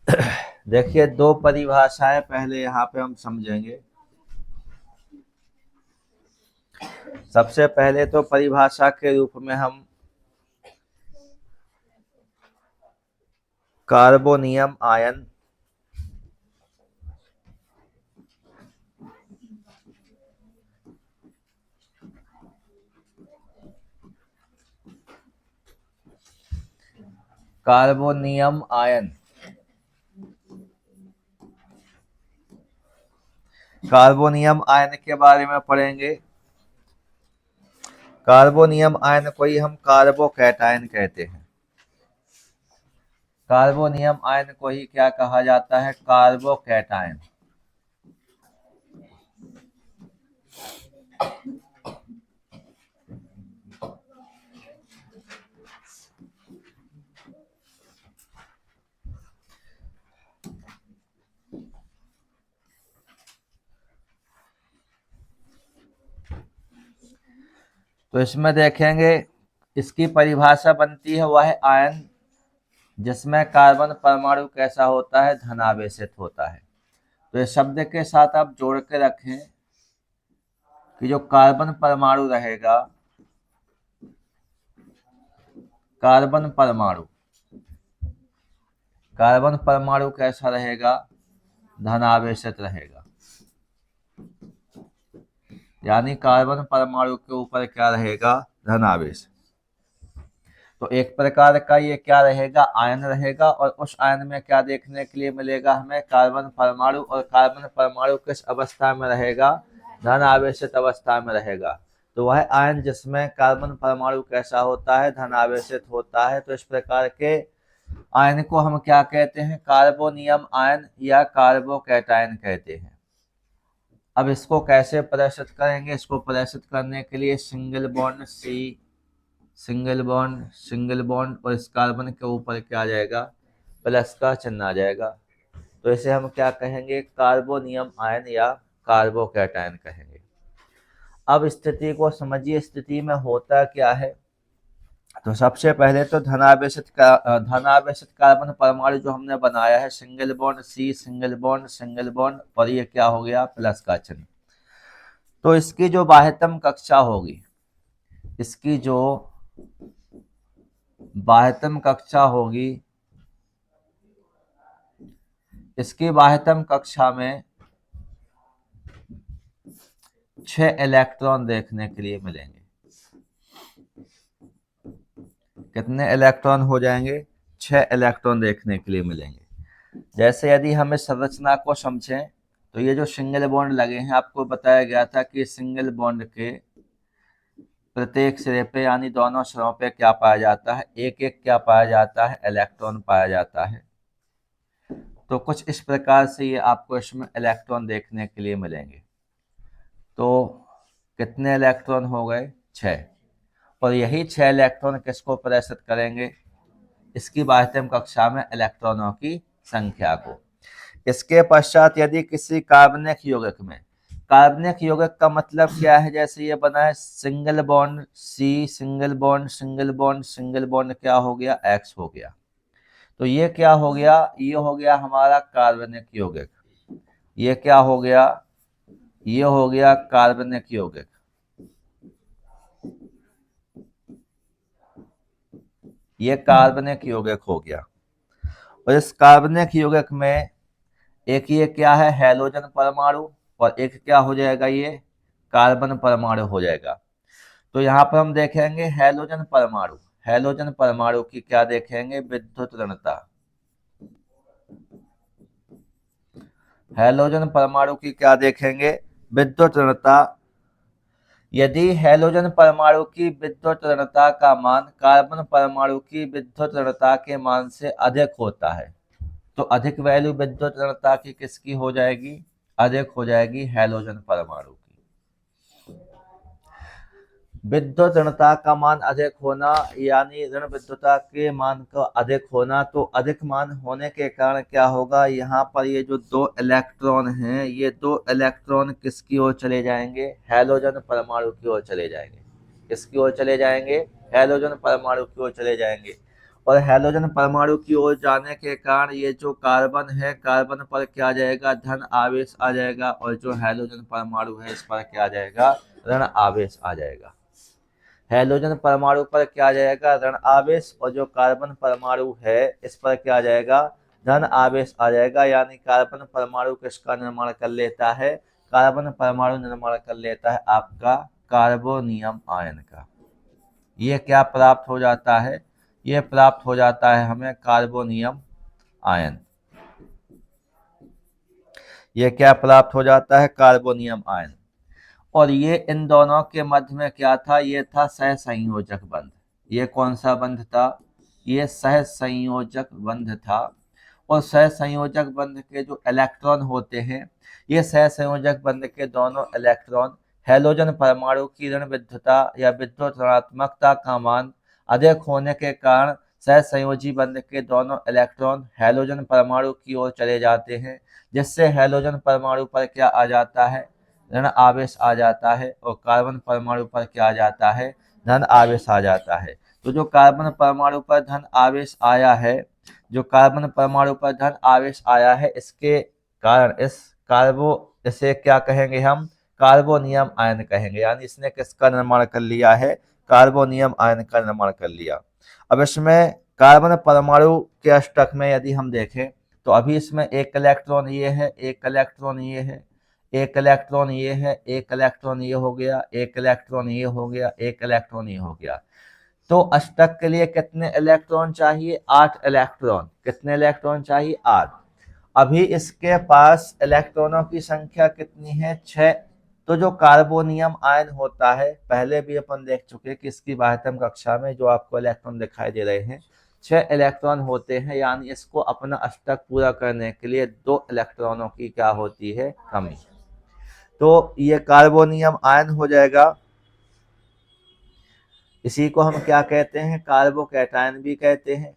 देखिए, दो परिभाषाएं पहले यहाँ पे हम समझेंगे। सबसे पहले तो परिभाषा के रूप में हम carbonium ion carbonium ion carbonium ion के बारे में पढ़ेंगे। कार्बोनियम आयन को ही हम कार्बोकैटायन कहते हैं। कार्बोनियम आयन को ही क्या कहा जाता है? कार्बोकैटायन। तो इसमें देखेंगे, इसकी परिभाषा बनती है वह आयन जिसमें कार्बन परमाणु कैसा होता है? धनावेशित होता है। तो इस शब्द के साथ आप जोड़ के रखें कि जो कार्बन परमाणु रहेगा, कार्बन परमाणु कैसा रहेगा? धनावेशित रहेगा। यानी कार्बन परमाणु के ऊपर क्या रहेगा? धनावेश। तो एक प्रकार का ये क्या रहेगा? आयन रहेगा। और उस आयन में क्या देखने के लिए मिलेगा हमें? कार्बन परमाणु। और कार्बन परमाणु किस अवस्था में रहेगा? धन आवेशित अवस्था में रहेगा। तो वह आयन जिसमें कार्बन परमाणु कैसा होता है? धन आवेशित होता है। तो इस प्रकार के आयन को हम क्या कहते हैं? कार्बोनियम आयन या कार्बोकैटायन कहते हैं। अब इसको कैसे प्रदर्शित करेंगे? इसको प्रदर्शित करने के लिए single bond C, single bond और इस कार्बन के ऊपर क्या आ जाएगा? प्लस का चिन्ह आ जाएगा। तो इसे हम क्या कहेंगे? कार्बोनियम आयन या कार्बोकैटायन कहेंगे। अब स्थिति को समझिए, स्थिति में होता क्या है। तो सबसे पहले तो धनावेशित कार्बन परमाणु जो हमने बनाया है, single bond C, single bond और ये क्या हो गया? प्लस का चिन्ह। तो इसकी जो बाह्यतम कक्षा होगी, इसकी जो बाह्यतम कक्षा होगी, इसकी बाह्यतम कक्षा में 6 इलेक्ट्रॉन देखने के लिए मिलेंगे। कितने इलेक्ट्रॉन हो जाएंगे? 6 इलेक्ट्रॉन देखने के लिए मिलेंगे। जैसे यदि हम इस संरचना को समझें, तो ये जो सिंगल बॉन्ड लगे हैं, आपको बताया गया था कि सिंगल बॉन्ड के प्रत्येक सिरे पे यानी दोनों सिरों पे क्या पाया जाता है? एक एक क्या पाया जाता है? इलेक्ट्रॉन पाया जाता है। तो कुछ इस प्रकार से ये आपको इसमें इलेक्ट्रॉन देखने के लिए मिलेंगे। तो कितने इलेक्ट्रॉन हो गए? 6। और यही 6 इलेक्ट्रॉन किसको प्रदर्शित करेंगे? इसकी बाह्यतम कक्षा में इलेक्ट्रॉनों की संख्या को। इसके पश्चात यदि किसी कार्बनिक यौगिक में, कार्बनिक यौगिक का मतलब क्या है? जैसे ये बना है single bond C, single bond क्या हो गया? एक्स हो गया। तो ये क्या हो गया? ये हो गया हमारा कार्बनिक यौगिक। ये क्या हो गया? ये हो गया कार्बनिक यौगिक। ये कार्बनिक यौगिक हो गया। और इस कार्बनिक यौगिक में एक ये क्या है? हैलोजन परमाणु। और एक क्या हो जाएगा? ये कार्बन परमाणु हो जाएगा। तो यहाँ पर हम देखेंगे हैलोजन परमाणु की क्या देखेंगे? विद्युत ऋणता। हैलोजन परमाणु की क्या देखेंगे? विद्युत ऋणता। यदि हैलोजन परमाणु की विद्युत ऋणता का मान कार्बन परमाणु की विद्युत ऋणता के मान से अधिक होता है, तो अधिक वैल्यू विद्युत ऋणता की किसकी हो जाएगी? अधिक हो जाएगी हैलोजन परमाणु की। विद्युत ऋणता का मान अधिक होना यानी ऋण विद्युता के मान का अधिक होना। तो अधिक मान होने के कारण क्या होगा? यहाँ पर ये जो 2 इलेक्ट्रॉन हैं, ये 2 इलेक्ट्रॉन किसकी ओर चले जाएंगे? हैलोजन परमाणु की ओर चले जाएंगे। किसकी ओर चले जाएंगे? हैलोजन परमाणु की ओर चले जाएंगे। और हैलोजन परमाणु की ओर जाने के कारण ये जो कार्बन है, कार्बन पर क्या आ जाएगा, धन आवेश आ जाएगा, और जो हैलोजन परमाणु है इस पर क्या आ जाएगा, ऋण आवेश आ जाएगा। हैलोजन परमाणु पर क्या आ जाएगा, ऋण आवेश, और जो कार्बन परमाणु है इस पर क्या आ जाएगा, धन आवेश आ जाएगा। यानी कार्बन परमाणु किसका निर्माण कर लेता है, कार्बन परमाणु निर्माण कर लेता है आपका कार्बोनियम आयन का। ये क्या प्राप्त हो जाता है, ये प्राप्त हो जाता है हमें कार्बोनियम आयन। ये क्या प्राप्त हो जाता है, कार्बोनियम आयन। और ये इन दोनों के मध्य में क्या था, ये था सहसंयोजक बंध। ये कौन सा बंध था, ये सहसंयोजक बंध था। और सहसंयोजक बंध के जो इलेक्ट्रॉन होते हैं, ये सहसंयोजक बंध के दोनों इलेक्ट्रॉन हैलोजन परमाणु की ऋण विद्युतता या विद्युत ऋणात्मकता का मान अधिक होने के कारण सहसंयोजी बंध के दोनों इलेक्ट्रॉन हैलोजन परमाणु की ओर चले जाते हैं, जिससे हैलोजन परमाणु पर क्या आ जाता है, ऋण आवेश आ जाता है, और कार्बन परमाणु पर क्या आ जाता है, धन आवेश आ जाता है। तो जो कार्बन परमाणु पर धन आवेश आया है, जो कार्बन परमाणु पर धन आवेश आया है, इसके कारण इसे क्या कहेंगे हम, कार्बोनियम आयन कहेंगे। यानी इसने किसका निर्माण कर लिया है, कार्बोनियम आयन का निर्माण कर लिया। अब इसमें कार्बन परमाणु के अष्टक में यदि हम देखें तो अभी इसमें एक इलेक्ट्रॉन ये है, एक इलेक्ट्रॉन ये है, एक इलेक्ट्रॉन ये है, एक इलेक्ट्रॉन ये हो गया, एक इलेक्ट्रॉन ये हो गया, एक इलेक्ट्रॉन ये हो गया। तो अष्टक के लिए कितने इलेक्ट्रॉन चाहिए, 8 इलेक्ट्रॉन। कितने इलेक्ट्रॉन चाहिए, 8। अभी इसके पास इलेक्ट्रॉनों की संख्या कितनी है, 6। तो जो कार्बोनियम आयन होता है, पहले भी अपन देख चुके कि इसकी बाह्यतम कक्षा में जो आपको इलेक्ट्रॉन दिखाई दे रहे हैं, 6 इलेक्ट्रॉन होते हैं। यानी इसको अपना अष्टक पूरा करने के लिए 2 इलेक्ट्रॉनों की क्या होती है, कमी। तो ये कार्बोनियम आयन हो जाएगा। इसी को हम क्या कहते हैं, कार्बोकैटायन भी कहते हैं।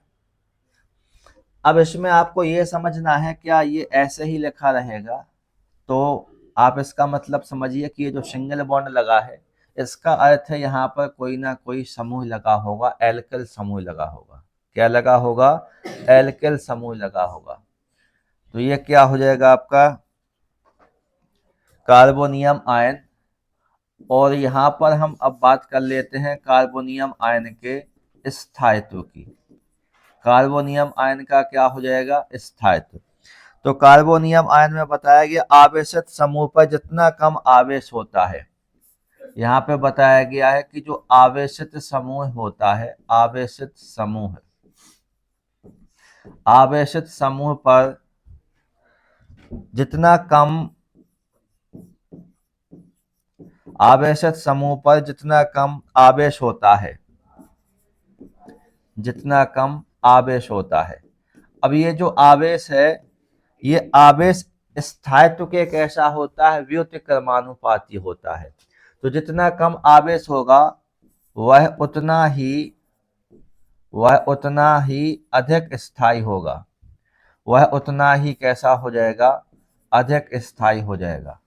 अब इसमें आपको ये समझना है, क्या ये ऐसे ही लिखा रहेगा, तो आप इसका मतलब समझिए कि ये जो सिंगल बॉन्ड लगा है, इसका अर्थ है यहाँ पर कोई ना कोई समूह लगा होगा, एल्किल समूह लगा होगा। क्या लगा होगा, एल्किल समूह लगा होगा। तो ये क्या हो जाएगा आपका कार्बोनियम आयन। और यहाँ पर हम अब बात कर लेते हैं कार्बोनियम आयन के स्थायित्व की। कार्बोनियम आयन का क्या हो जाएगा, स्थायित्व। तो कार्बोनियम आयन में बताया गया आवेशित समूह पर जितना कम आवेश होता है, यहाँ पे बताया गया है कि जो आवेशित समूह होता है, आवेशित समूह, आवेशित समूह पर जितना कम, आवेशित समूह पर जितना कम आवेश होता है, जितना कम आवेश होता है। अब ये जो आवेश है, ये आवेश स्थायित्व के कैसा होता है, व्युत्क्रमानुपाती होता है। तो जितना कम आवेश होगा वह उतना ही अधिक स्थायी होगा, वह उतना ही कैसा हो जाएगा, अधिक स्थायी हो जाएगा।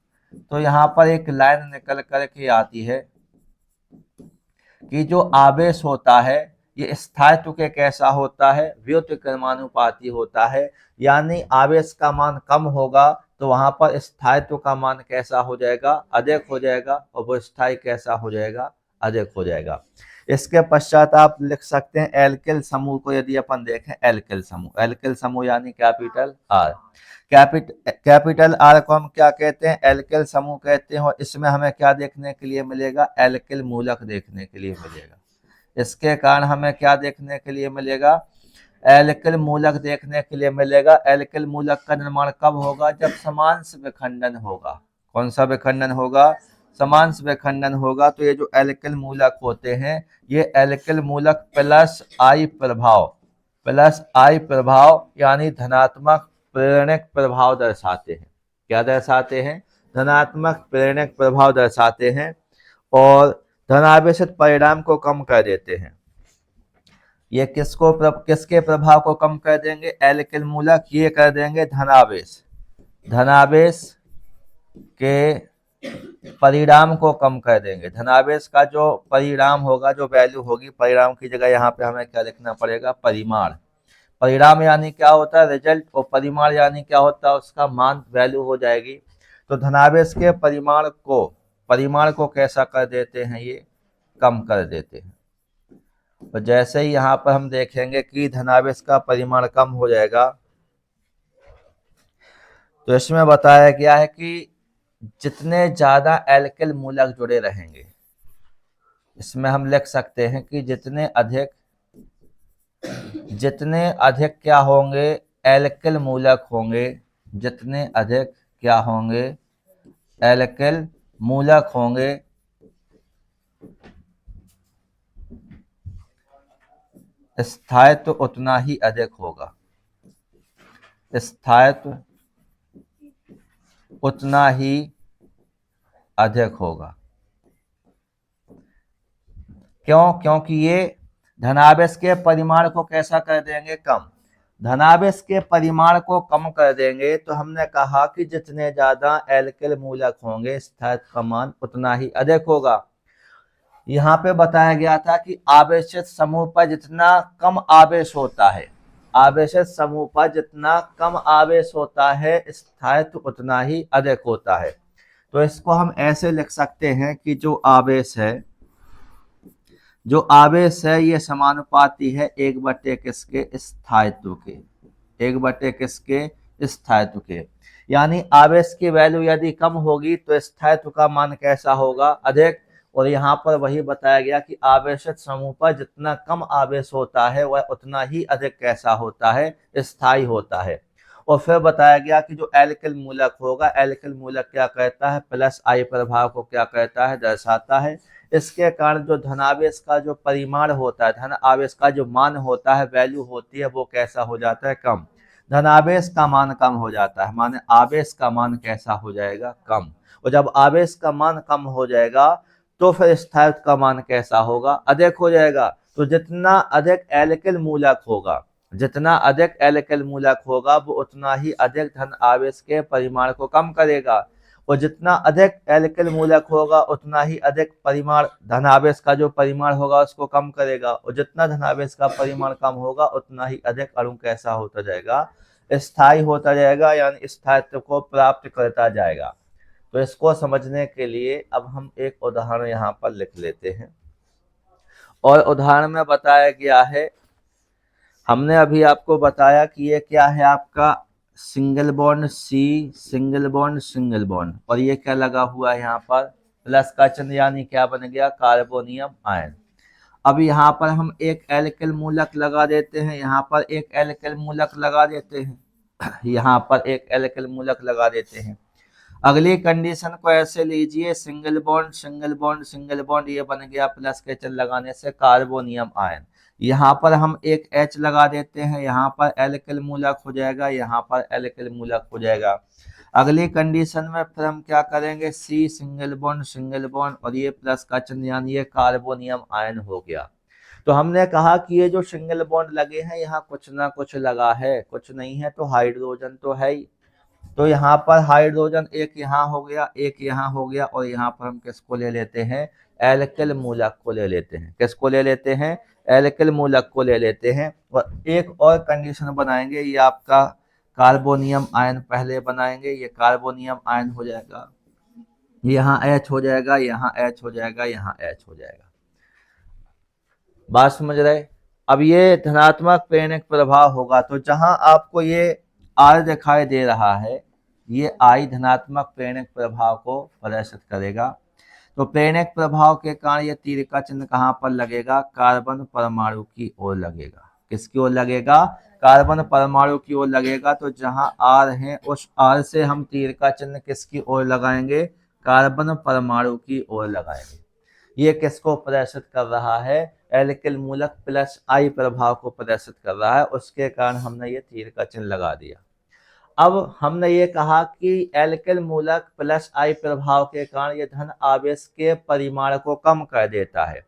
तो यहाँ पर एक लाइन निकल करके आती है कि जो आवेश होता है ये स्थायित्व के कैसा होता है, व्युत्क्रमानुपाती होता है। यानी आवेश का मान कम होगा तो वहां पर स्थायित्व का मान कैसा हो जाएगा, अधिक हो जाएगा, और वो स्थायी कैसा हो जाएगा, अधिक हो जाएगा। इसके पश्चात आप लिख सकते हैं एल्किल समूह को। यदि अपन देखें एल्किल समूह, एल्किल समूह यानी कैपिटल आर, कैपिटल आर को हम क्या कहते हैं, एल्किल समूह कहते हैं। और इसमें हमें क्या देखने के लिए मिलेगा, एल्किल मूलक देखने के लिए मिलेगा। इसके कारण हमें क्या देखने के लिए मिलेगा, एल्किल मूलक देखने के लिए मिलेगा। एल्किल मूलक का निर्माण कब होगा, जब समांश विखंडन होगा। कौन सा विखंडन होगा, समांश विखंडन होगा। तो ये जो एल्किल मूलक होते हैं, ये एल्किल मूलक प्लस आई प्रभाव यानी धनात्मक प्रेरणक प्रभाव दर्शाते हैं। क्या दर्शाते हैं, धनात्मक प्रेरणक प्रभाव दर्शाते हैं, और धनावेशित परिणाम को कम कर देते हैं। ये किसके प्रभाव को कम कर देंगे, एल्किल मूलक ये कर देंगे धनावेश के परिणाम को कम कर देंगे। धनावेश का जो परिणाम होगा, जो वैल्यू होगी, परिणाम की जगह यहाँ पे हमें क्या लिखना पड़ेगा, परिमाण। परिणाम यानी क्या होता है, रिजल्ट, और परिमाण यानी क्या होता है, उसका मान, वैल्यू हो जाएगी। तो धनावेश के परिमाण को कैसा कर देते हैं, ये कम कर देते हैं। तो जैसे ही यहाँ पर हम देखेंगे कि धनावेश का परिमाण कम हो जाएगा, तो इसमें बताया गया है कि जितने ज्यादा एल्किल मूलक जुड़े रहेंगे, इसमें हम लिख सकते हैं कि जितने अधिक क्या होंगे, एल्किल मूलक होंगे, जितने अधिक क्या होंगे, एल्किल मूलक होंगे, स्थायित्व उतना ही अधिक होगा। स्थायित्व उतना ही अधिक होगा। क्यों? क्योंकि ये धनावेश के परिमाण को कैसा कर देंगे, कम। धनावेश के परिमाण को कम कर देंगे तो हमने कहा कि जितने ज्यादा एल्किल मूलक होंगे, स्थायित्व का मान उतना ही अधिक होगा। यहाँ पे बताया गया था कि आवेशित समूह पर जितना कम आवेश होता है, आवेशित समूह पर जितना कम आवेश होता है, स्थायित्व उतना ही अधिक होता है। तो इसको हम ऐसे लिख सकते हैं कि जो आवेश है ये समानुपाती है 1/, किसके, स्थायित्व के, 1/, किसके, स्थायित्व के। यानी आवेश की वैल्यू यदि कम होगी तो स्थायित्व का मान कैसा होगा, अधिक। और यहाँ पर वही बताया गया कि आवेशित समूह पर जितना कम आवेश होता है वह उतना ही अधिक कैसा होता है, स्थायी होता है। और फिर बताया गया कि जो एल्किल मूलक होगा, एल्किल मूलक क्या कहता है, प्लस आई प्रभाव को क्या कहता है, दर्शाता है। इसके कारण जो धनावेश का जो परिमाण होता है, धन आवेश का जो मान होता है, वैल्यू होती है, वो कैसा हो जाता है, कम। धनावेश का मान कम हो जाता है, माने आवेश का मान कैसा हो जाएगा, कम। और जब आवेश का मान कम हो जाएगा तो फिर स्थायित्व का मान कैसा होगा, अधिक हो जाएगा। तो जितना अधिक एल्किल मूलक होगा, जितना अधिक एल्किल मूलक होगा, वो उतना ही अधिक धन आवेश के परिमाण को कम करेगा। और जितना अधिक एल्किल मूलक होगा उतना ही अधिक परिमाण, धनावेश का जो परिमाण होगा उसको कम करेगा। और जितना धनावेश का परिमाण कम होगा उतना ही अधिक अणु कैसा होता जाएगा, स्थायी होता जाएगा, यानी स्थायित्व को प्राप्त करता जाएगा। तो इसको समझने के लिए अब हम एक उदाहरण यहाँ पर लिख लेते हैं। और उदाहरण में बताया गया है, हमने अभी आपको बताया कि ये क्या है, आपका single bond C, single bond, और ये क्या लगा हुआ है यहाँ पर, प्लस का चिन्ह, यानी क्या बन गया, कार्बोनियम आयन। अब यहाँ पर हम एक एल्किल मूलक लगा देते हैं, यहाँ पर एक एल्किल मूलक लगा देते हैं, यहाँ पर एक एल्किल मूलक लगा देते हैं। अगली कंडीशन को ऐसे लीजिए, सिंगल बॉन्ड, ये बन गया प्लस के चिन्ह लगाने से कार्बोनियम आयन। यहाँ पर हम एक H लगा देते हैं, यहाँ पर एल्किल मूलक हो जाएगा, यहाँ पर एल्किल मूलक हो जाएगा। अगली कंडीशन में फिर हम क्या करेंगे, C, सिंगल बॉन्ड, और ये प्लस का चिन्ह, यानी ये कार्बोनियम आयन हो गया। तो हमने कहा कि ये जो सिंगल बॉन्ड लगे हैं, यहाँ कुछ ना कुछ लगा है, कुछ नहीं है तो हाइड्रोजन तो है ही। तो यहाँ पर हाइड्रोजन एक यहाँ हो गया, एक यहाँ हो गया, और यहाँ पर हम किसको ले लेते हैं, एल्किल मूलक को ले लेते हैं। किसको ले लेते हैं, एल्किल मूलक को ले लेते हैं। और एक और कंडीशन बनाएंगे, ये आपका कार्बोनियम आयन पहले बनाएंगे, ये कार्बोनियम आयन हो जाएगा, यहाँ H हो जाएगा, यहाँ H हो जाएगा, यहाँ H हो जाएगा। बात समझ रहे। अब ये धनात्मक प्रेरक प्रभाव होगा, तो जहां आपको ये R दिखाई दे रहा है, ये I धनात्मक प्रेरक प्रभाव को प्रदर्शित करेगा। तो प्रेरक प्रभाव के कारण ये तीर का चिन्ह कहाँ पर लगेगा, कार्बन परमाणु की ओर लगेगा। किसकी ओर लगेगा, कार्बन परमाणु की ओर लगेगा। तो जहां R है उस R से हम तीर का चिन्ह किसकी ओर लगाएंगे, कार्बन परमाणु की ओर लगाएंगे। ये किसको प्रदर्शित कर रहा है, एल्किल मूलक प्लस आई प्रभाव को प्रदर्शित कर रहा है, उसके कारण हमने ये तीर का चिन्ह लगा दिया। अब हमने ये कहा कि एल्किल मूलक प्लस आई प्रभाव के कारण ये धन आवेश के परिमाण को कम कर देता है,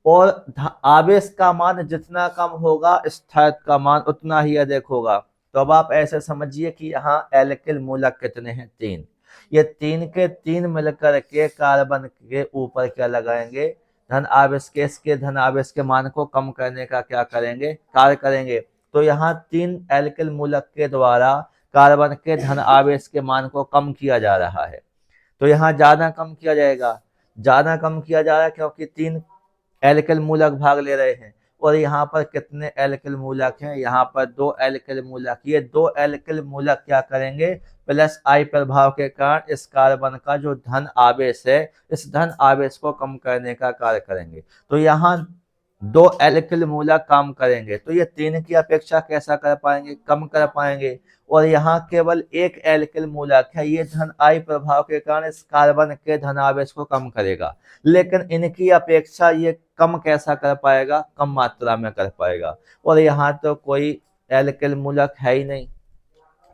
और आवेश का मान जितना कम होगा, स्थायित्व का मान उतना ही अधिक होगा। तो अब आप ऐसे समझिए कि यहाँ एल्किल मूलक कितने हैं, 3। ये तीन के तीन मिलकर के कार्बन के ऊपर क्या लगाएंगे, धन आवेश के, इसके धन आवेश के मान को कम करने का क्या करेंगे, कार्य करेंगे। तो यहाँ तीन एल्किल मूलक के द्वारा कार्बन के धन आवेश के मान को कम किया जा रहा है। तो यहाँ ज्यादा कम किया जाएगा, ज्यादा कम किया जा रहा है क्योंकि तीन एल्किल मूलक भाग ले रहे हैं। और यहाँ पर कितने एल्किल मूलक हैं, यहाँ पर दो एल्किल मूलक। ये दो एल्किल मूलक क्या करेंगे, प्लस आई प्रभाव के कारण इस कार्बन का जो धन आवेश है, इस धन आवेश को कम करने का कार्य करेंगे। तो यहाँ दो एल्किल मूलक काम करेंगे, तो ये तीन की अपेक्षा कैसा कर पाएंगे, कम कर पाएंगे। और यहाँ केवल एक एल्किल मूलक है, ये धन आई प्रभाव के कारण इस कार्बन के धन आवेश को कम करेगा, लेकिन इनकी अपेक्षा ये कम कैसा कर पाएगा, कम मात्रा में कर पाएगा। और यहाँ तो कोई एल्किल मूलक है ही नहीं।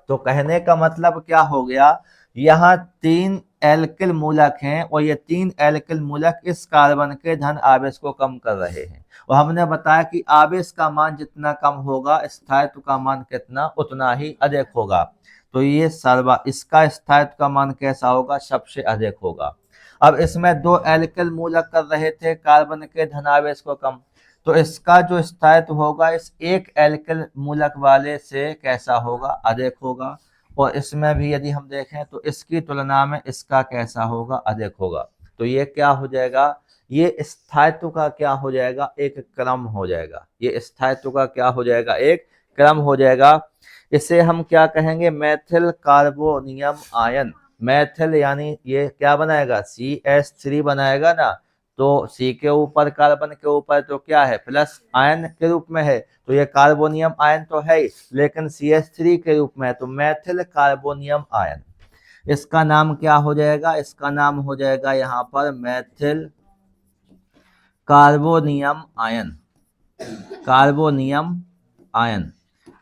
तो कहने का मतलब क्या हो गया, यहाँ तीन एल्किल मूलक हैं और ये तीन एल्किल मूलक इस कार्बन के धन आवेश को कम कर रहे हैं। और हमने बताया कि आवेश का मान जितना कम होगा, स्थायित्व का मान कितना उतना ही अधिक होगा। तो ये इसका स्थायित्व का मान कैसा होगा, सबसे अधिक होगा। अब इसमें दो एल्किल मूलक कर रहे थे कार्बन के धन आवेश को कम, तो इसका जो स्थायित्व होगा इस एक एल्किल मूलक वाले से कैसा होगा, अधिक होगा। और इसमें भी यदि हम देखें तो इसकी तुलना में इसका कैसा होगा, अधिक होगा। तो ये क्या हो जाएगा, ये स्थायित्व का क्या हो जाएगा, एक क्रम हो जाएगा। ये स्थायित्व का क्या हो जाएगा, एक क्रम हो जाएगा। इसे हम क्या कहेंगे, मेथिल कार्बोनियम आयन। मेथिल यानी ये क्या बनाएगा, CH3 बनाएगा ना। तो C के ऊपर कार्बन के ऊपर तो क्या है, प्लस आयन के रूप में है। तो ये कार्बोनियम आयन तो है ही, लेकिन CH3 के रूप में है, तो मेथिल कार्बोनियम आयन। इसका नाम क्या हो जाएगा, इसका नाम हो जाएगा यहाँ पर methyl carbonium ion, carbonium ion.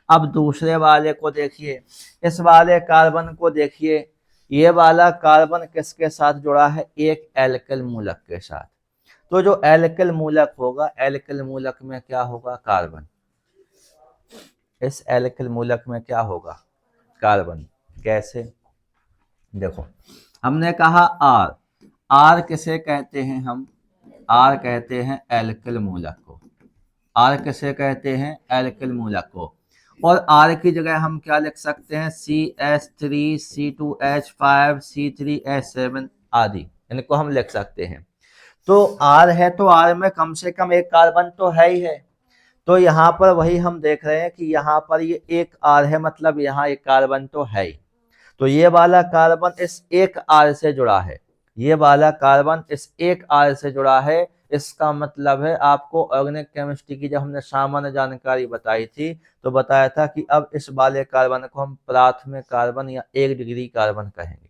अब दूसरे वाले को देखिए, इस वाले कार्बन को देखिए, ये वाला कार्बन किसके साथ जुड़ा है, एक एल्किल मूलक के साथ। तो जो एल्किल मूलक होगा, एल्किल मूलक में क्या होगा, कार्बन। इस एल्किल मूलक में क्या होगा, कार्बन। कैसे, देखो हमने कहा आर, आर किसे कहते हैं हम, आर कहते हैं एल्किल मूलक को। आर किसे कहते हैं, एल्किल मूलक को। और आर की जगह हम क्या लिख सकते हैं, CH3, C2H5, C3H7 आदि, इनको हम लिख सकते हैं। तो आर है तो आर में कम से कम एक कार्बन तो है ही है। तो यहाँ पर वही हम देख रहे हैं कि यहाँ पर ये एक आर है, मतलब यहाँ एक कार्बन तो है ही। तो ये वाला कार्बन इस एक आर से जुड़ा है, ये वाला कार्बन इस एक आर से जुड़ा है। इसका मतलब है, आपको ऑर्गेनिक केमिस्ट्री की जब हमने सामान्य जानकारी बताई थी तो बताया था कि अब इस वाले कार्बन को हम प्राथमिक कार्बन या 1 डिग्री कार्बन कहेंगे।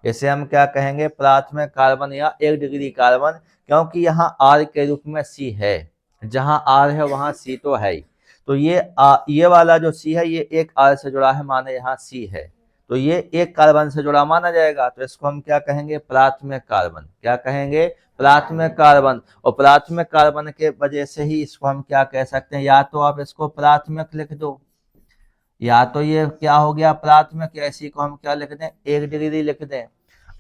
इसे हम क्या कहेंगे, प्राथमिक कार्बन या 1 डिग्री कार्बन, क्योंकि यहाँ आर के रूप में C है। जहाँ आर है वहाँ C तो है ही। तो ये वाला जो C है ये एक आर से जुड़ा है, माने यहाँ C है, तो ये एक कार्बन से जुड़ा माना जाएगा। तो इसको हम क्या कहेंगे, प्राथमिक कार्बन। क्या कहेंगे, प्राथमिक कार्बन। और प्राथमिक कार्बन के वजह से ही इसको हम क्या कह सकते हैं, या तो आप इसको प्राथमिक लिख दो, या तो ये क्या हो गया प्राथमिक, या इसी को हम क्या लिख दें, 1 डिग्री लिख दें।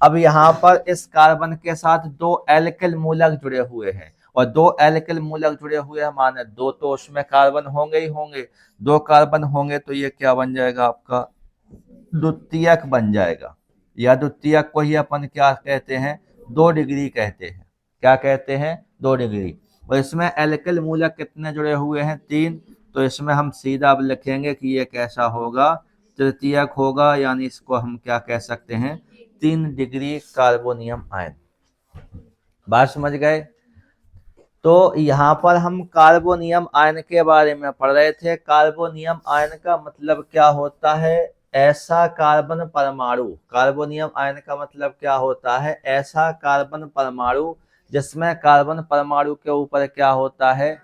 अब यहाँ पर इस कार्बन के साथ दो एल्किल मूलक जुड़े हुए हैं, और दो एल्किल मूलक जुड़े हुए हैं माने दो तो उसमें कार्बन होंगे ही होंगे। दो कार्बन होंगे तो ये क्या बन जाएगा, आपका द्वितीयक बन जाएगा। या द्वितीयक को ही अपन क्या कहते हैं, 2 डिग्री कहते हैं। क्या कहते हैं, 2 डिग्री। और इसमें एल्किल मूलक कितने जुड़े हुए हैं, 3। तो इसमें हम सीधा अब लिखेंगे कि ये कैसा होगा, तृतीयक होगा, यानी इसको हम क्या कह सकते हैं, 3 डिग्री कार्बोनियम आयन। बात समझ गए। तो यहाँ पर हम कार्बोनियम आयन के बारे में पढ़ रहे थे। कार्बोनियम आयन का मतलब क्या होता है, ऐसा कार्बन परमाणु। कार्बोनियम आयन का मतलब क्या होता है, ऐसा कार्बन परमाणु जिसमें कार्बन परमाणु के ऊपर क्या होता है,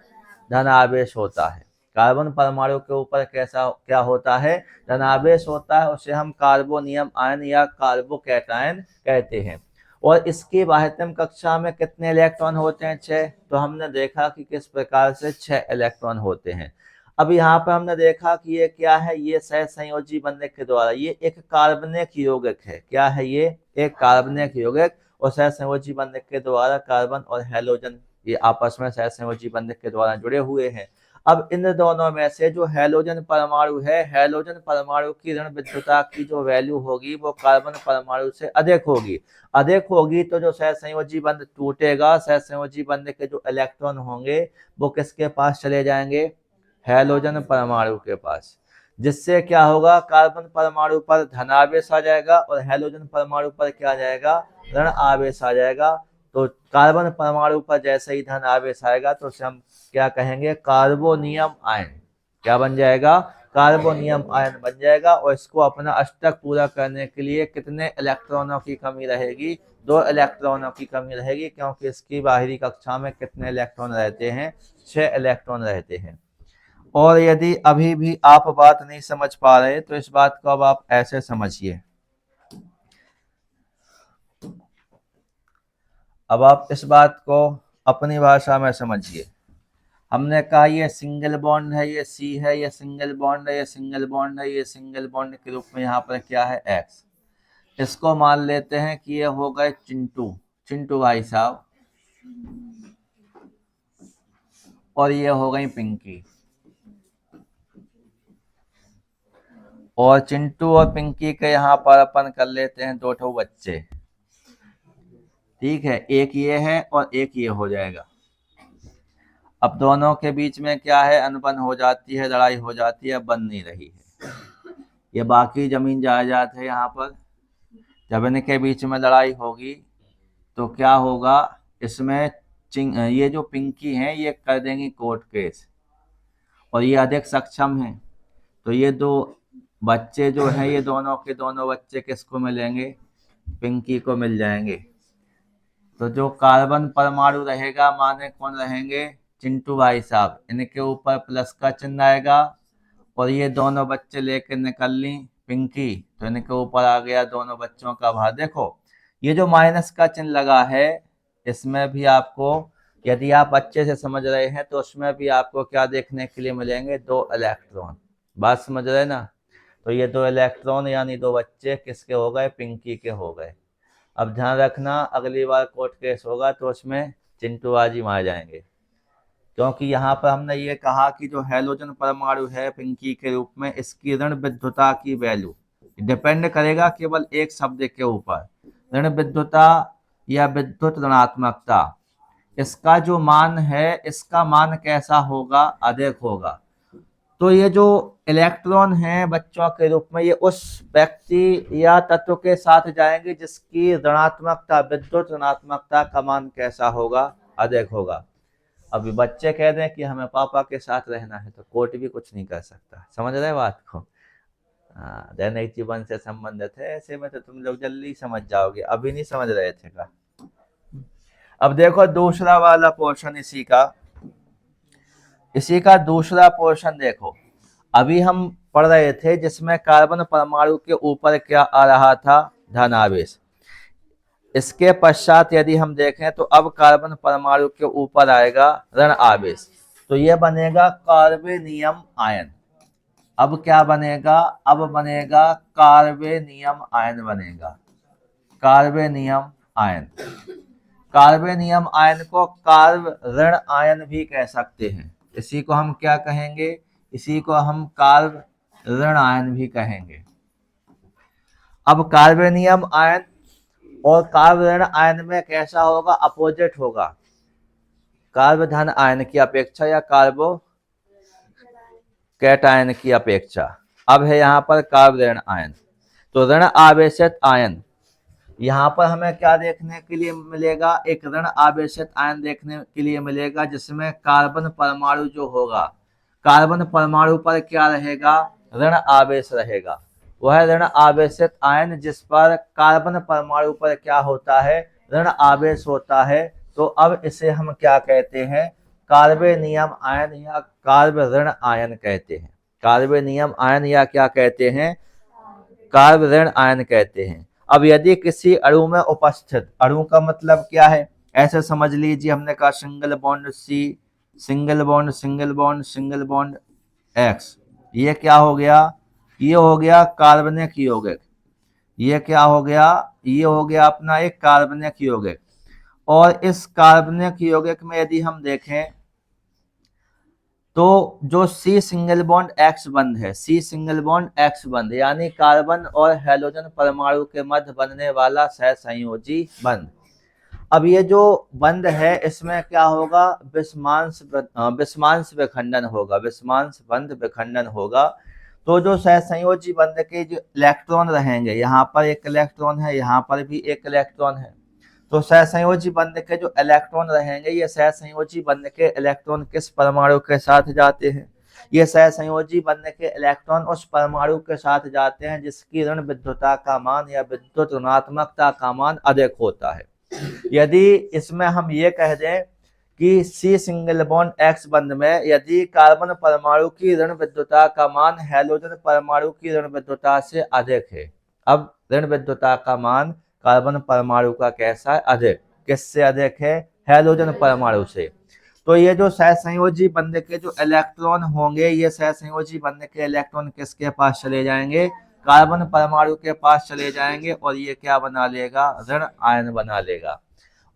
धनावेश होता है। कार्बन परमाणु के ऊपर कैसा क्या होता है, धनावेश होता है। उसे हम कार्बोनियम आयन या कार्बोकैटायन कहते हैं। और इसकी बाह्यतम कक्षा में कितने इलेक्ट्रॉन होते हैं, 6। तो हमने देखा कि किस प्रकार से 6 इलेक्ट्रॉन होते हैं। अब यहाँ पर हमने देखा कि ये क्या है, ये सहसंयोजी बनने के द्वारा ये एक कार्बनिक यौगिक है। क्या है ये? एक कार्बनिक यौगिक, और सहसंयोजी बनने के द्वारा कार्बन और हैलोजन ये आपस में सहसंयोजी बनने के द्वारा जुड़े हुए हैं। अब इन दोनों में से जो हैलोजन परमाणु है, हैलोजन परमाणु की ऋण विद्युता की जो वैल्यू होगी वो कार्बन परमाणु से अधिक होगी। अधिक होगी तो जो सहसंयोजी बंध टूटेगा, सहसंयोजी बंध के जो इलेक्ट्रॉन होंगे वो किसके पास चले जाएंगे? हैलोजन परमाणु के पास। जिससे क्या होगा? कार्बन परमाणु पर धनावेश आ जाएगा और हैलोजन परमाणु पर क्या आ जाएगा? ऋण आवेश आ जाएगा। तो कार्बन परमाणु पर जैसे ही धन आवेश आएगा तो उसे हम क्या कहेंगे? Carbonium ion. क्या बन जाएगा? कार्बोनियम आयन बन जाएगा। और इसको अपना अष्टक पूरा करने के लिए कितने इलेक्ट्रॉनों की कमी रहेगी? 2 इलेक्ट्रॉनों की कमी रहेगी, क्योंकि इसकी बाहरी कक्षा में कितने इलेक्ट्रॉन रहते हैं? 6 इलेक्ट्रॉन रहते हैं। और यदि अभी भी आप बात नहीं समझ पा रहे तो इस बात को अब आप ऐसे समझिए। अब आप इस बात को अपनी भाषा में समझिए। हमने कहा ये सिंगल बॉन्ड है, ये सी है, ये सिंगल बॉन्ड है, ये सिंगल बॉन्ड है, ये सिंगल बॉन्ड के रूप में यहाँ पर क्या है? एक्स। इसको मान लेते हैं कि ये हो गए चिंटू, चिंटू भाई साहब, और ये हो गई पिंकी। और चिंटू और पिंकी के यहाँ पर अपन कर लेते हैं 2 ठो बच्चे। ठीक है, एक ये है और एक ये हो जाएगा। अब दोनों के बीच में क्या है? अनबन हो जाती है, लड़ाई हो जाती है, बन नहीं रही है। ये बाकी जमीन जायदाद है। यहाँ पर जब इनके बीच में लड़ाई होगी तो क्या होगा? इसमें ये जो पिंकी हैं ये कर देंगी कोर्ट केस, और ये अधिक सक्षम है। तो ये 2 बच्चे जो हैं, ये दोनों के दोनों बच्चे किसको मिलेंगे? पिंकी को मिल जाएंगे। तो जो कार्बन परमाणु रहेगा माने कौन रहेंगे? चिंटू भाई साहब। इनके ऊपर प्लस का चिन्ह आएगा, और ये दोनों बच्चे लेके निकल ली पिंकी, तो इनके ऊपर आ गया दोनों बच्चों का भार। देखो ये जो माइनस का चिन्ह लगा है, इसमें भी आपको, यदि आप अच्छे से समझ रहे हैं तो उसमें भी आपको क्या देखने के लिए मिलेंगे? 2 इलेक्ट्रॉन। बात समझ रहे ना? तो ये 2 इलेक्ट्रॉन यानी 2 बच्चे किसके हो गए? पिंकी के हो गए। अब ध्यान रखना, अगली बार कोर्ट केस होगा तो उसमें चिंटूबाजी मार जाएंगे, क्योंकि यहाँ पर हमने ये कहा कि जो हैलोजन परमाणु है पिंकी के रूप में, इसकी ऋण विद्युता की वैल्यू डिपेंड करेगा केवल एक शब्द के ऊपर, ऋण विद्युता या विद्युत ऋणात्मकता। इसका जो मान है, इसका मान कैसा होगा? अधिक होगा। तो ये जो इलेक्ट्रॉन हैं बच्चों के रूप में, ये उस व्यक्ति या तत्व के साथ जाएंगे जिसकी ऋणात्मकता, विद्युत ऋणात्मकता का मान कैसा होगा? अधिक होगा। अभी बच्चे कह दें कि हमें पापा के साथ रहना है, तो कोर्ट भी कुछ नहीं कर सकता। समझ रहे बात को? हाँ, दैनिक जीवन से संबंधित है, ऐसे में तो तुम लोग जल्दी समझ जाओगे। अभी नहीं समझ रहे थे का? अब देखो दूसरा वाला पोर्शन इसी का दूसरा पोर्शन देखो। अभी हम पढ़ रहे थे जिसमें कार्बन परमाणु के ऊपर क्या आ रहा था? धन आवेश। इसके पश्चात यदि हम देखें तो अब कार्बन परमाणु के ऊपर आएगा ऋण आवेश, तो यह बनेगा कार्बेनियम आयन। अब क्या बनेगा? अब बनेगा कार्बेनियम आयन बनेगा, कार्बेनियम आयन। कार्बेनियम आयन को कार्ब ऋण आयन भी कह सकते हैं। इसी को हम क्या कहेंगे? इसी को हम कार्ब ऋण आयन भी कहेंगे। अब कार्बेनियम आयन और कार्ब ऋण आयन में कैसा होगा? अपोजिट होगा, कार्ब धन आयन की अपेक्षा या कार्बो कैटायन की अपेक्षा। अब है यहाँ पर कार्ब ऋण आयन, तो ऋण आवेशित आयन। यहाँ पर हमें क्या देखने के लिए मिलेगा? एक ऋण आवेशित आयन देखने के लिए मिलेगा जिसमें कार्बन परमाणु जो होगा, कार्बन परमाणु पर क्या रहेगा? ऋण आवेश रहेगा। वह ऋण आवेशित आयन जिस पर कार्बन परमाणु पर क्या होता है? ऋण आवेश होता है। तो अब इसे हम क्या कहते हैं? कार्बेनियम आयन या कार्ब ऋण आयन कहते हैं। कार्बेनियम आयन या क्या कहते हैं? कार्ब ऋण आयन कहते हैं। अब यदि किसी अणु में उपस्थित, अणु का मतलब क्या है? ऐसे समझ लीजिए, हमने कहा single bond C, single bond, single bond, single bond, X, ये क्या हो गया, ये हो गया कार्बनिक यौगिक, ये क्या हो गया, ये हो गया अपना एक कार्बनिक यौगिक। और इस कार्बनिक यौगिक में यदि हम देखें तो जो सी सिंगल बॉन्ड एक्स बंध है, सी सिंगल बॉन्ड एक्स बंध यानी कार्बन और हेलोजन परमाणु के मध्य बनने वाला सहसंयोजी बंध। अब ये जो बंध है इसमें क्या होगा, विषमांश विखंडन होगा, विषमांश बंध विखंडन होगा। तो जो सहसंयोजी बंध के जो इलेक्ट्रॉन रहेंगे, यहाँ पर एक इलेक्ट्रॉन है, यहाँ पर भी एक इलेक्ट्रॉन है, तो सहसंयोजी बंध के जो इलेक्ट्रॉन रहेंगे, ये सहसंयोजी बंध के इलेक्ट्रॉन किस परमाणु के साथ जाते हैं, ये सहसंयोजी बंध के इलेक्ट्रॉन उस परमाणु के साथ जाते हैं जिसकी ऋण विद्युतता का मान या विद्युत ऋणात्मकता का मान अधिक होता है। यदि इसमें हम ये कह दें कि सी सिंगल बॉन्ड एक्स बंध में यदि कार्बन परमाणु की ऋण विद्युतता का मान हैलोजन परमाणु की ऋण विद्युतता से अधिक है। अब ऋण विद्युतता का मान कार्बन परमाणु का कैसा है, अधिक, किससे अधिक है, हैलोजन परमाणु से। तो ये जो सहसंयोजी बंध के जो इलेक्ट्रॉन होंगे, ये सहसंयोजी बंध के इलेक्ट्रॉन किसके पास चले जाएंगे, कार्बन परमाणु के पास चले जाएंगे और ये क्या बना लेगा, ऋण आयन बना लेगा।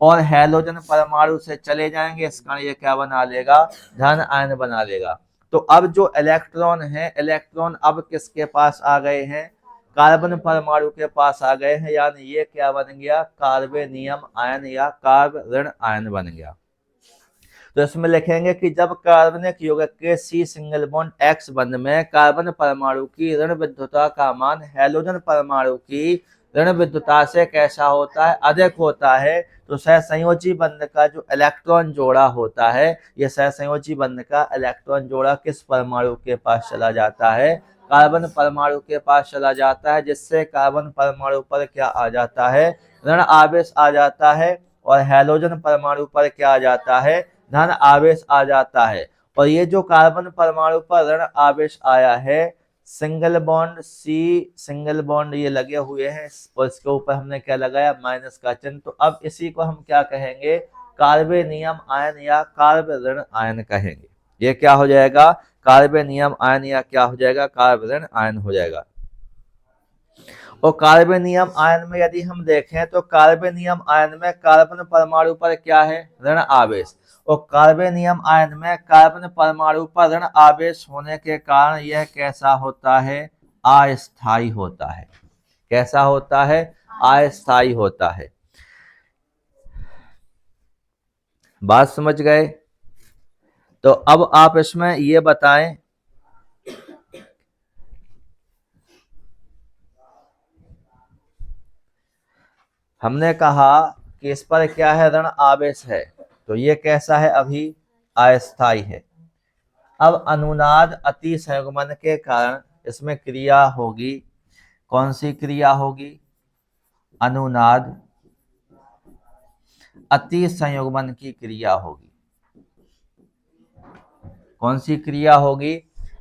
और हैलोजन परमाणु से चले जाएंगे, इस कारण ये क्या बना लेगा, धन आयन बना लेगा। तो अब जो इलेक्ट्रॉन है, इलेक्ट्रॉन अब किसके पास आ गए हैं, कार्बन परमाणु के पास आ गए हैं, यानी ये क्या बन गया, कार्बेनियम आयन या कार्ब ऋण आयन बन गया। तो इसमें लिखेंगे कि जब कार्बनिक यौगिक के सी सिंगल बॉन्ड एक्स बंध में कार्बन परमाणु की ऋण विद्युतता का मान हैलोजन परमाणु की ऋण विद्युतता से कैसा होता है, अधिक होता है, तो सहसंयोजी बंध का जो इलेक्ट्रॉन जोड़ा होता है, यह सहसंयोजी बंध का इलेक्ट्रॉन जोड़ा किस परमाणु के पास चला जाता है, कार्बन परमाणु के पास चला जाता है, जिससे कार्बन परमाणु पर क्या आ जाता है, ऋण आवेश आ जाता है, और हैलोजन परमाणु पर क्या आ जाता है, धन आवेश आ जाता है। और ये जो कार्बन परमाणु पर ऋण आवेश आया है, single bond C single bond ये लगे हुए हैं और इसके ऊपर हमने क्या लगाया, माइनस का चिन्ह। तो अब इसी को हम क्या कहेंगे, कार्बेनियम आयन या कार्ब ऋण आयन कहेंगे। ये क्या हो जाएगा, कार्बेनियम आयन या क्या हो जाएगा, कार्ब ऋण आयन हो जाएगा। और कार्बेनियम आयन में यदि हम देखें तो कार्बेनियम आयन में कार्बन परमाणु पर क्या है, ऋण आवेश, और कार्बेनियम आयन में कार्बन परमाणु पर ऋण आवेश होने के कारण यह कैसा होता है, अस्थायी होता है। कैसा होता है, अस्थायी होता है। बात समझ गए। तो अब आप इसमें ये बताएं, हमने कहा कि इस पर क्या है, ऋण आवेश है, तो ये कैसा है, अभी अस्थायी है। अब अनुनाद अतिसंयुग्मन के कारण इसमें क्रिया होगी, कौन सी क्रिया होगी, अनुनाद अतिसंयुग्मन की क्रिया होगी। कौन सी क्रिया होगी,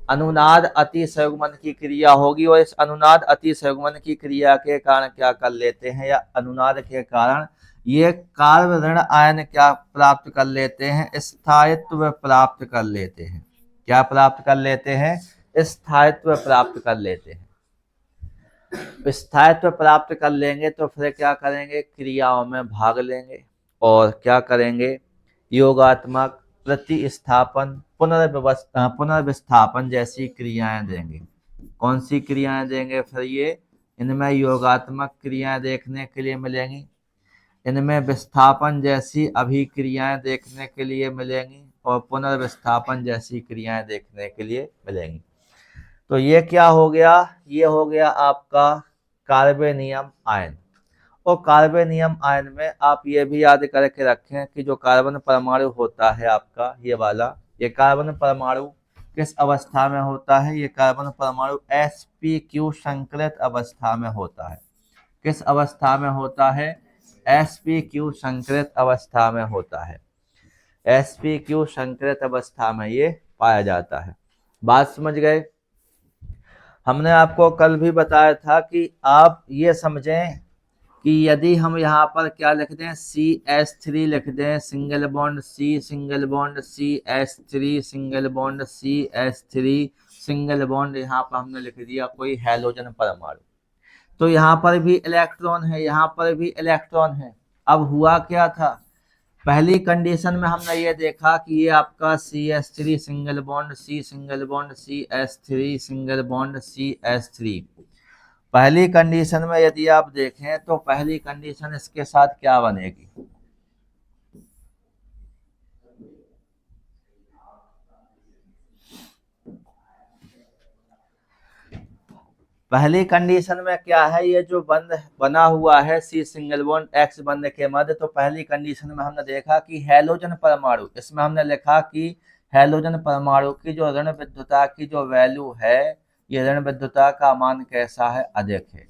अनुनाद अतिसंयुग्मन की क्रिया होगी। और इस अनुनाद अतिसंयुग्मन की क्रिया के कारण क्या कर लेते हैं, या अनुनाद के कारण ये कार्ब ऋण आयन क्या प्राप्त कर लेते हैं, स्थायित्व प्राप्त कर लेते हैं। क्या प्राप्त कर लेते हैं, स्थायित्व प्राप्त कर लेते हैं। स्थायित्व प्राप्त कर लेंगे तो फिर क्या करेंगे, क्रियाओं में भाग लेंगे और क्या करेंगे, योगात्मक, प्रतिस्थापन, पुनर्विस्थापन जैसी क्रियाएं देंगे। कौन सी क्रियाएं देंगे, फिर ये इनमें योगात्मक क्रियाएं देखने के लिए मिलेंगी, इनमें विस्थापन जैसी अभिक्रियाएं देखने के लिए मिलेंगी, और पुनर्विस्थापन जैसी क्रियाएं देखने के लिए मिलेंगी। तो ये क्या हो गया, ये हो गया आपका कार्बेनियम आयन। और कार्बेनियम आयन में आप ये भी याद करके रखें कि जो कार्बन परमाणु होता है आपका ये वाला, ये कार्बन परमाणु किस अवस्था में होता है, ये कार्बन परमाणु sp3 संकलित अवस्था में होता है। किस अवस्था में होता है, sp3 संकलित अवस्था में होता है। sp3 संकलित अवस्था में ये पाया जाता है। बात समझ गए। हमने आपको कल भी बताया था कि आप ये समझें कि यदि हम यहाँ पर क्या लिख दें, CH3 लिख दें, single bond C single bond CH3 single bond CH3, single bond, यहाँ पर हमने लिख दिया कोई हैलोजन परमाणु। तो यहाँ पर भी इलेक्ट्रॉन है, यहाँ पर भी इलेक्ट्रॉन है। अब हुआ क्या था, पहली कंडीशन में हमने ये देखा कि ये आपका CH3 single bond, C single bond, CH3 single bond, CH3। पहली कंडीशन में यदि आप देखें तो पहली कंडीशन इसके साथ क्या बनेगी, पहली कंडीशन में क्या है, ये जो बंद बना हुआ है C सिंगल बॉन्ड X बंद के मध्य, तो पहली कंडीशन में हमने देखा कि हैलोजन परमाणु, इसमें हमने लिखा कि हैलोजन परमाणु की जो ऋण विद्युता की जो वैल्यू है, ये ऋण विद्युता का मान कैसा है, अधिक है।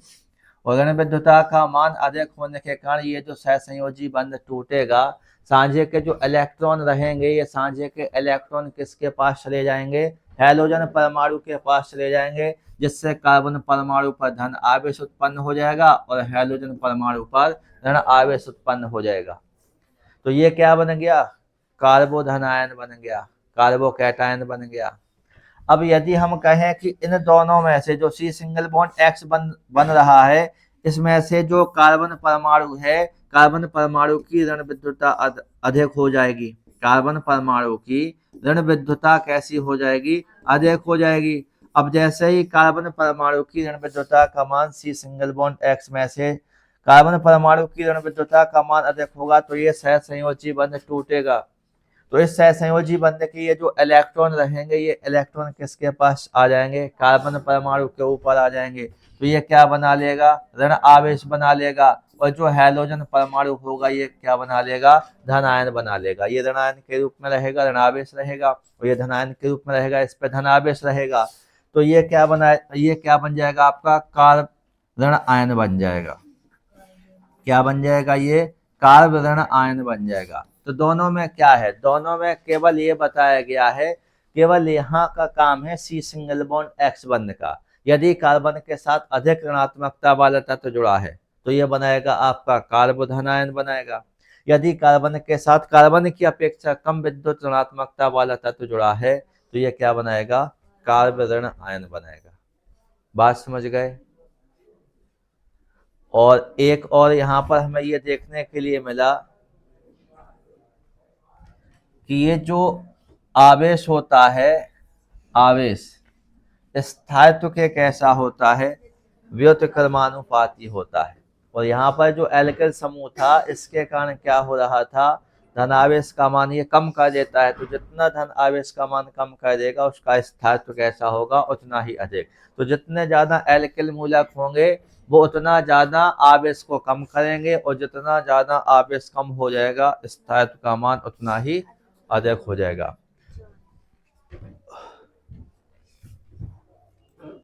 और ऋण विद्युता का मान अधिक होने के कारण ये जो सहसंयोजी बंध टूटेगा, सांझे के जो इलेक्ट्रॉन रहेंगे, ये सांझे के इलेक्ट्रॉन किसके पास चले जाएंगे, हैलोजन परमाणु के पास चले जाएंगे, जिससे कार्बन परमाणु पर धन आवेश उत्पन्न हो जाएगा और हैलोजन परमाणु पर ऋण आवेश उत्पन्न हो जाएगा। तो ये क्या बन गया, कार्बो धन आयन बन गया, कार्बो कैटायन बन गया। अब यदि हम कहें कि इन दोनों में से जो C सिंगल बॉन्ड X बन रहा है, इसमें से जो कार्बन परमाणु है, कार्बन परमाणु की ऋण विद्युता अधिक हो जाएगी, कार्बन परमाणु की ऋण विद्युता कैसी हो जाएगी, अधिक हो जाएगी। अब जैसे ही कार्बन परमाणु की ऋण विद्युता का मान C सिंगल बॉन्ड X में से कार्बन परमाणु की ऋण विद्युता का मान अधिक होगा, तो ये सहसंयोजी बंध टूटेगा। तो इस सहसंयोजी बंध के ये जो इलेक्ट्रॉन रहेंगे, ये इलेक्ट्रॉन किसके पास आ जाएंगे, कार्बन परमाणु के ऊपर आ जाएंगे। तो ये क्या बना लेगा, ऋण आवेश बना लेगा। और जो हैलोजन परमाणु होगा ये क्या बना लेगा, धन आयन बना लेगा। ये धन आयन के रूप में रहेगा, ऋण आवेश रहेगा, और ये धन आयन के रूप में रहेगा, इस पे धन आवेश रहेगा। तो ये क्या बन जाएगा, आपका कार्ब ऋण आयन बन जाएगा। क्या बन जाएगा, ये कार्ब ऋण आयन बन जाएगा। तो दोनों में क्या है, दोनों में केवल ये बताया गया है, केवल यहाँ का काम है C सिंगल बॉन्ड X बंध का। यदि कार्बन के साथ अधिक ऋणात्मकता वाला तत्व जुड़ा है तो ये बनाएगा आपका कार्बो धन आयन बनाएगा। यदि कार्बन के साथ कार्बन की अपेक्षा कम विद्युत ऋणात्मकता वाला तत्व जुड़ा है तो ये क्या बनाएगा, कार्ब ऋण आयन बनाएगा। बात समझ गए। और एक और यहाँ पर हमें ये देखने के लिए मिला कि ये जो आवेश होता है, आवेश स्थायित्व के कैसा होता है, व्युत्क्रमानुपाती होता है। और यहाँ पर जो एल्किल समूह था, इसके कारण क्या हो रहा था, धनावेश का मान ये कम कर देता है। तो जितना धन आवेश का मान कम कर देगा, उसका स्थायित्व कैसा होगा, उतना ही अधिक। तो जितने ज्यादा एल्किल मूलक होंगे वो उतना ज्यादा आवेश को कम करेंगे, और जितना ज्यादा आवेश कम हो जाएगा, स्थायित्व का मान उतना ही अधिक हो जाएगा।